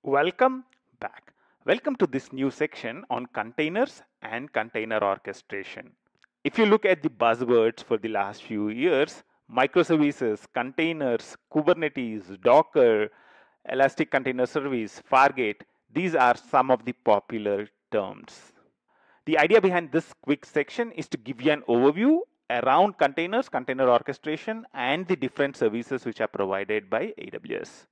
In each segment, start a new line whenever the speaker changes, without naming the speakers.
Welcome back. Welcome to this new section on containers and container orchestration. If you look at the buzzwords for the last few years, microservices, containers, Kubernetes, Docker, Elastic Container Service, Fargate, these are some of the popular terms. The idea behind this quick section is to give you an overview around containers, container orchestration, and the different services which are provided by AWS.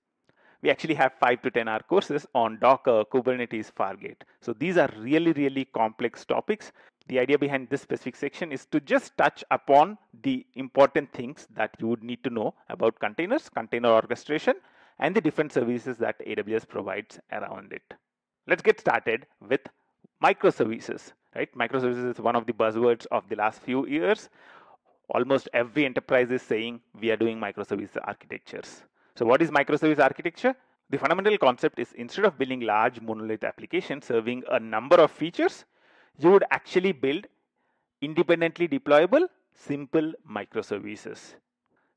We actually have 5 to 10 hour courses on Docker, Kubernetes, Fargate. So these are really complex topics. The idea behind this specific section is to just touch upon the important things that you would need to know about containers, container orchestration, and the different services that AWS provides around it. Let's get started with microservices, right? Microservices is one of the buzzwords of the last few years. Almost every enterprise is saying we are doing microservice architectures. So what is microservice architecture? The fundamental concept is instead of building large monolith applications serving a number of features, you would actually build independently deployable, simple microservices.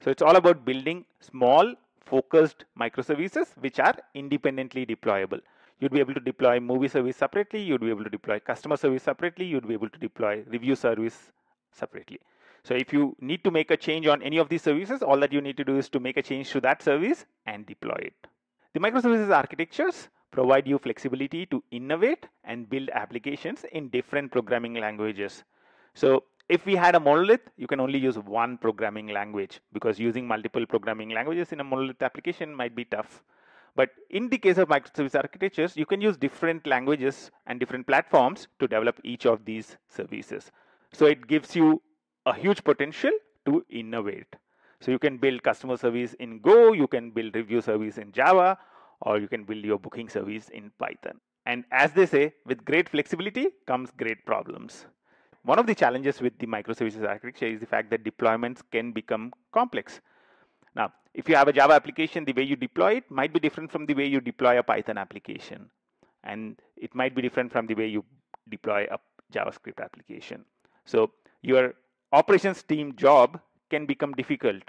So it's all about building small, focused microservices which are independently deployable. You'd be able to deploy movie service separately, you'd be able to deploy customer service separately, you'd be able to deploy review service separately. So if you need to make a change on any of these services, all that you need to do is to make a change to that service and deploy it. The microservices architectures provide you flexibility to innovate and build applications in different programming languages. So if we had a monolith, you can only use one programming language because using multiple programming languages in a monolith application might be tough. But in the case of microservice architectures, you can use different languages and different platforms to develop each of these services. So it gives you a huge potential to innovate. So you can build customer service in Go, you can build review service in Java, or you can build your booking service in Python. And as they say, with great flexibility comes great problems. One of the challenges with the microservices architecture is the fact that deployments can become complex. Now, if you have a Java application, the way you deploy it might be different from the way you deploy a Python application. And it might be different from the way you deploy a JavaScript application. So your operations team job can become difficult.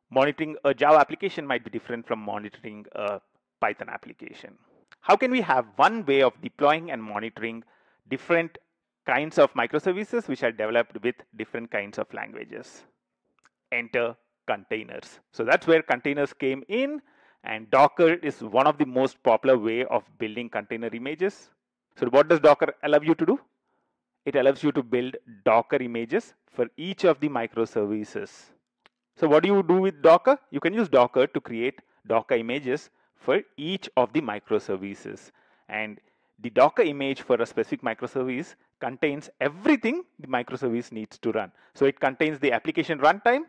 Monitoring a Java application might be different from monitoring a Python application. How can we have one way of deploying and monitoring different kinds of microservices which are developed with different kinds of languages? Enter containers. So that's where containers came in, and Docker is one of the most popular way of building container images. So what does Docker allow you to do? It allows you to build Docker images for each of the microservices. So what do you do with Docker? You can use Docker to create Docker images for each of the microservices. And the Docker image for a specific microservice contains everything the microservice needs to run. So it contains the application runtime.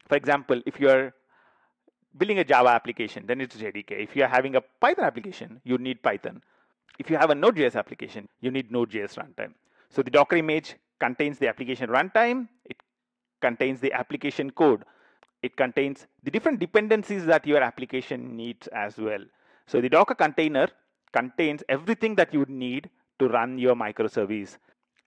For example, if you are building a Java application, then it's JDK. If you are having a Python application, you need Python. If you have a Node.js application, you need Node.js runtime. So the Docker image contains the application runtime, it contains the application code, it contains the different dependencies that your application needs as well. So the Docker container contains everything that you would need to run your microservice.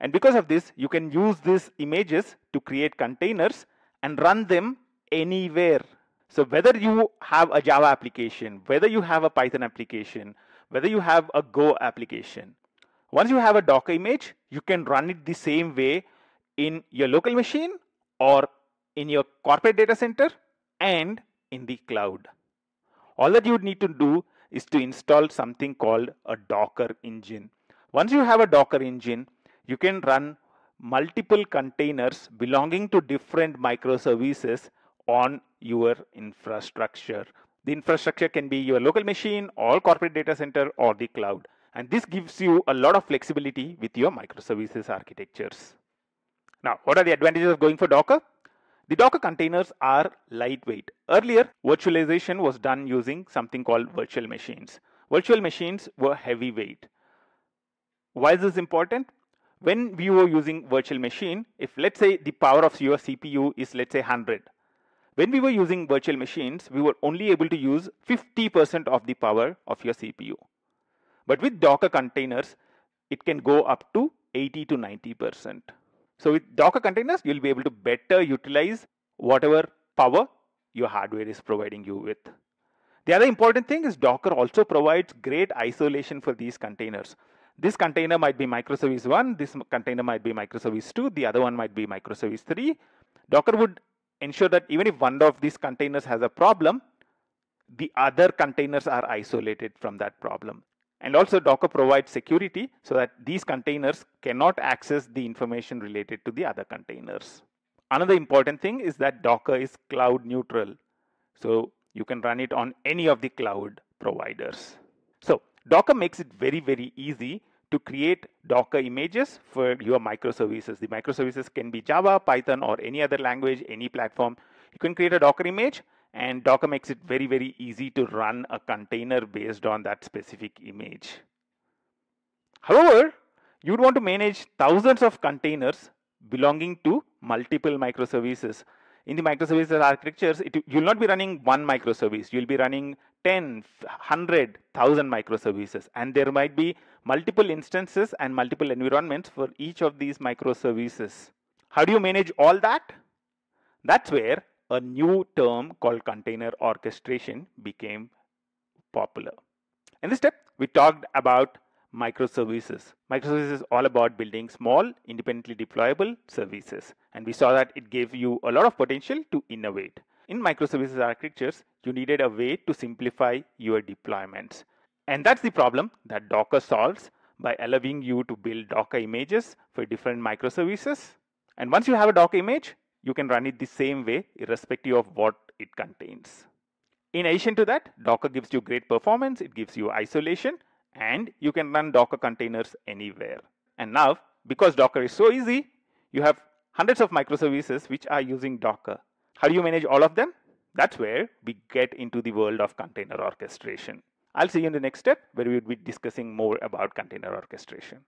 And because of this, you can use these images to create containers and run them anywhere. So whether you have a Java application, whether you have a Python application, whether you have a Go application, once you have a Docker image, you can run it the same way in your local machine or in your corporate data center and in the cloud. All that you would need to do is to install something called a Docker engine. Once you have a Docker engine, you can run multiple containers belonging to different microservices on your infrastructure. The infrastructure can be your local machine or corporate data center or the cloud. And this gives you a lot of flexibility with your microservices architectures. Now, what are the advantages of going for Docker? The Docker containers are lightweight. Earlier, virtualization was done using something called virtual machines. Virtual machines were heavyweight. Why is this important? When we were using virtual machine, if let's say the power of your CPU is let's say 100, when we were using virtual machines, we were only able to use 50% of the power of your CPU. But with Docker containers, it can go up to 80 to 90%. So with Docker containers, you'll be able to better utilize whatever power your hardware is providing you with. The other important thing is Docker also provides great isolation for these containers. This container might be microservice 1, this container might be microservice 2, the other one might be microservice 3. Docker would ensure that even if one of these containers has a problem, the other containers are isolated from that problem. And also Docker provides security so that these containers cannot access the information related to the other containers. Another important thing is that Docker is cloud neutral. So you can run it on any of the cloud providers. So Docker makes it very, very easy to create Docker images for your microservices. The microservices can be Java, Python, or any other language, any platform. You can create a Docker image, and Docker makes it very, very easy to run a container based on that specific image. However, you'd want to manage thousands of containers belonging to multiple microservices. In the microservices architectures, you'll not be running one microservice. You'll be running 10, 100, 1,000 microservices. And there might be multiple instances and multiple environments for each of these microservices. How do you manage all that? That's where a new term called container orchestration became popular. In this step, we talked about microservices. Microservices is all about building small, independently deployable services. And we saw that it gave you a lot of potential to innovate. In microservices architectures, you needed a way to simplify your deployments. And that's the problem that Docker solves by allowing you to build Docker images for different microservices. And once you have a Docker image, you can run it the same way, irrespective of what it contains. In addition to that, Docker gives you great performance, it gives you isolation, and you can run Docker containers anywhere. And now, because Docker is so easy, you have hundreds of microservices which are using Docker. How do you manage all of them? That's where we get into the world of container orchestration. I'll see you in the next step where we will be discussing more about container orchestration.